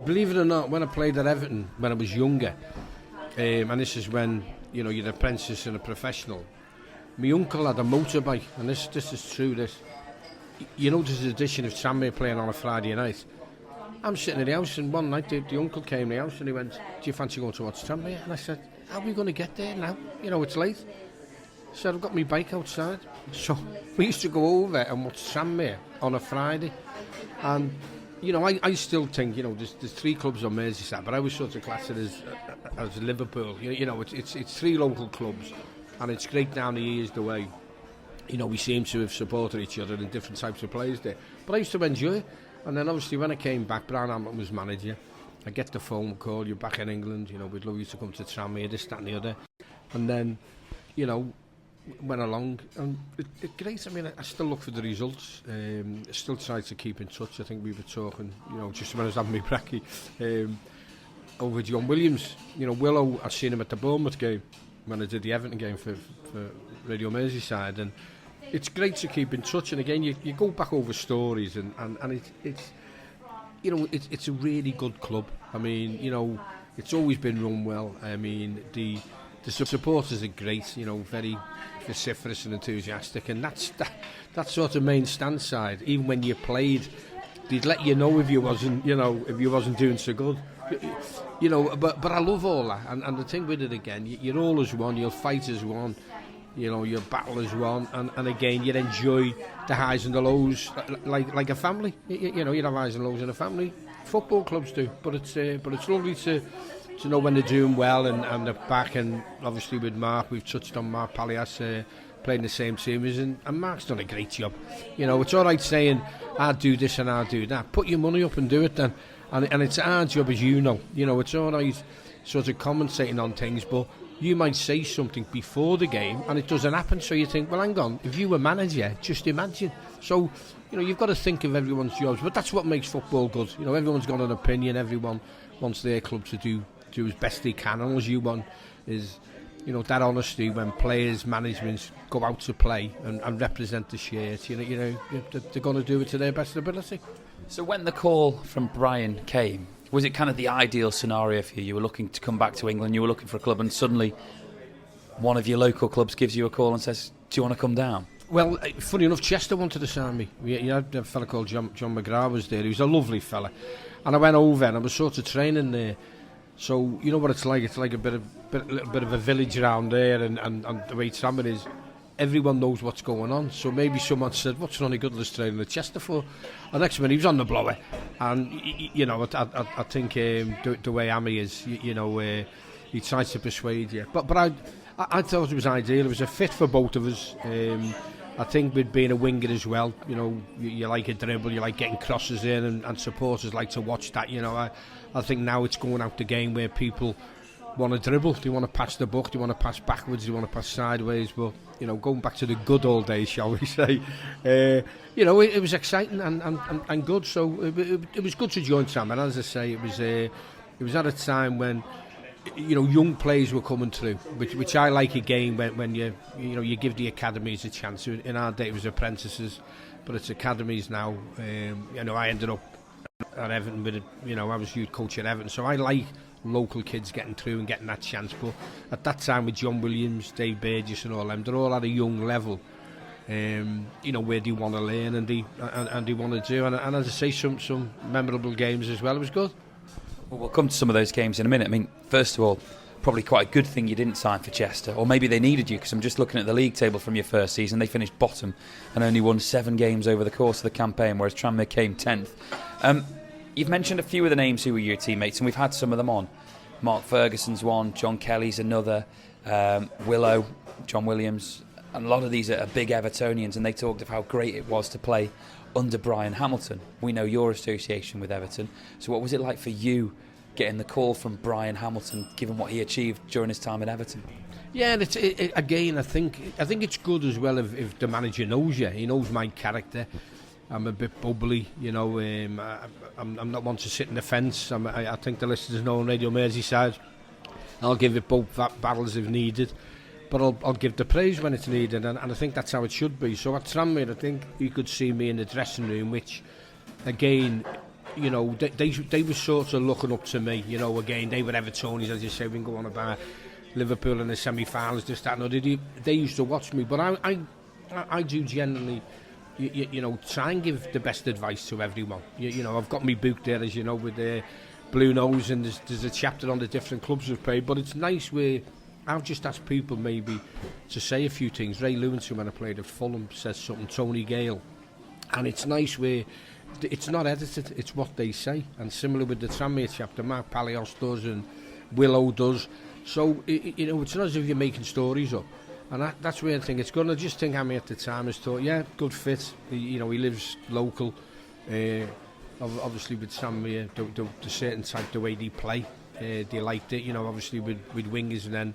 believe it or not, when I played at Everton when I was younger, and this is when you're an apprentice and a professional. My uncle had a motorbike, and this is true. There's the edition of Tranmere playing on a Friday night. I'm sitting in the house, and one night the uncle came to the house and he went, "Do you fancy going to watch Tranmere?" And I said, "How are we going to get there now? It's late." He said, "I've got my bike outside." So we used to go over and watch Tranmere on a Friday. And I still think there's 3 clubs on Merseyside, but I was sort of class it as Liverpool. It's 3 local clubs, and it's great down the years the way we seem to have supported each other and different types of players there. But I used to enjoy it. And then obviously when I came back, Brian Hamilton was manager. I get the phone call, "You're back in England, we'd love you to come to Tranmere," this, that and the other. And then, went along, and it's great. I mean, I still look for the results. I still try to keep in touch. I think we were talking, just when I was having my brekkie, over John Williams. Willow, I seen him at the Bournemouth game when I did the Everton game for Radio Merseyside, and it's great to keep in touch. And again, you go back over stories, and it's a really good club. I mean, it's always been run well. I mean, the supporters are great. Very vociferous and enthusiastic, and that's sort of main stand side. Even when you played, they'd let you know if you wasn't doing so good. But I love all that, and the thing with it again, you're all as one. You'll fight as one. Your battle as one, and again, you enjoy the highs and the lows like a family. You have highs and lows in a family. Football clubs do, but it's lovely to know when they're doing well and they're back. And obviously with Mark, we've touched on Mark Palias playing the same team as, and Mark's done a great job. It's all right saying I'll do this and I'll do that. Put your money up and do it then, and it's our job, as it's all right sort of commentating on things, but you might say something before the game and it doesn't happen, so you think, well, hang on, if you were manager, just imagine. So, you've got to think of everyone's jobs, but that's what makes football good. Everyone's got an opinion, everyone wants their club to do as best they can, and all you want is, that honesty when players, management go out to play and represent the shirt. They're going to do it to their best ability. So when the call from Brian came, was it kind of the ideal scenario for you? You were looking to come back to England, you were looking for a club, and suddenly one of your local clubs gives you a call and says, "Do you want to come down?" Well, funny enough, Chester wanted to sign me. You had a fella called John McGrath was there. He was a lovely fella. And I went over and I was sort of training there. So, you know what it's like? It's like a little bit of a village around there, and the way Tranmere is, everyone knows what's going on. So maybe someone said, "What's Ronny Goodlass training at Chester for?" And next minute he was on the blower. And I think the way Amy is, he tries to persuade you. But I thought it was ideal. It was a fit for both of us. I think with being a winger as well, you like a dribble, you like getting crosses in, and supporters like to watch that. I think now it's going out the game where people want to dribble, they want to pass the buck, they want to pass backwards, they want to pass sideways. But going back to the good old days, shall we say, it was exciting and good. So it was good to join Sam. And as I say, it was at a time when young players were coming through, which I like again when you give the academies a chance. In our day it was apprentices, but it's academies now. I ended up at Everton with I was youth coach at Everton, so I like local kids getting through and getting that chance. But at that time with John Williams, Dave Burgess and all them, they're all at a young level, where they want to learn and they want to do. And as I say, some memorable games as well. It was good. Well, we'll come to some of those games in a minute. I mean, first of all, probably quite a good thing you didn't sign for Chester, or maybe they needed you, because I'm just looking at the league table from your first season. They finished bottom and only won 7 games over the course of the campaign, whereas Tranmere came 10th. You've mentioned a few of the names who were your teammates, and we've had some of them on. Mark Ferguson's one, John Kelly's another, Willow, John Williams, and a lot of these are big Evertonians, and they talked of how great it was to play under Brian Hamilton. We know your association with Everton, so what was it like for you getting the call from Brian Hamilton, given what he achieved during his time at Everton? Yeah, and again, I think it's good as well if the manager knows you. He knows my character. I'm a bit bubbly, I'm not one to sit in the fence. I think the listeners know on Radio Merseyside, I'll give it both battles if needed, but I'll give the praise when it's needed, and I think that's how it should be. So at Tranmere, I think you could see me in the dressing room, which, again, you know, they were sort of looking up to me. You know, again, they were Evertonians, as you say. We can go on about Liverpool in the semi-finals, this, that, and other. They used to watch me, but I do generally, you know, try and give the best advice to everyone. You know, I've got my book there, as you know, with the Blue Nose, and there's a chapter on the different clubs we've played. But it's nice where I've just asked people maybe to say a few things. Ray Lewinson, when I played at Fulham, says something. Tony Gale, and it's nice where it's not edited, it's what they say. And similar with the Tranmere chapter, Mark Palios does and Willow does. So, you know, it's not as if you're making stories up. And that's where I think it's good. I just think Hammy at the time has thought, yeah, good fit. You know, he lives local. Obviously with Tranmere, the certain type, the way they play, they liked it. You know, obviously with wingers, and then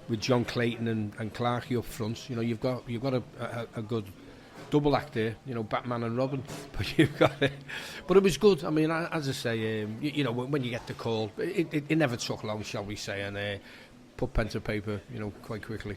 with John Clayton and Clarkey up front. You know, you've got a good double act there, you know, Batman and Robin, but you've got it. But it was good. I mean, as I say, you know, when you get the call, it never took long, shall we say, and put pen to paper, you know, quite quickly.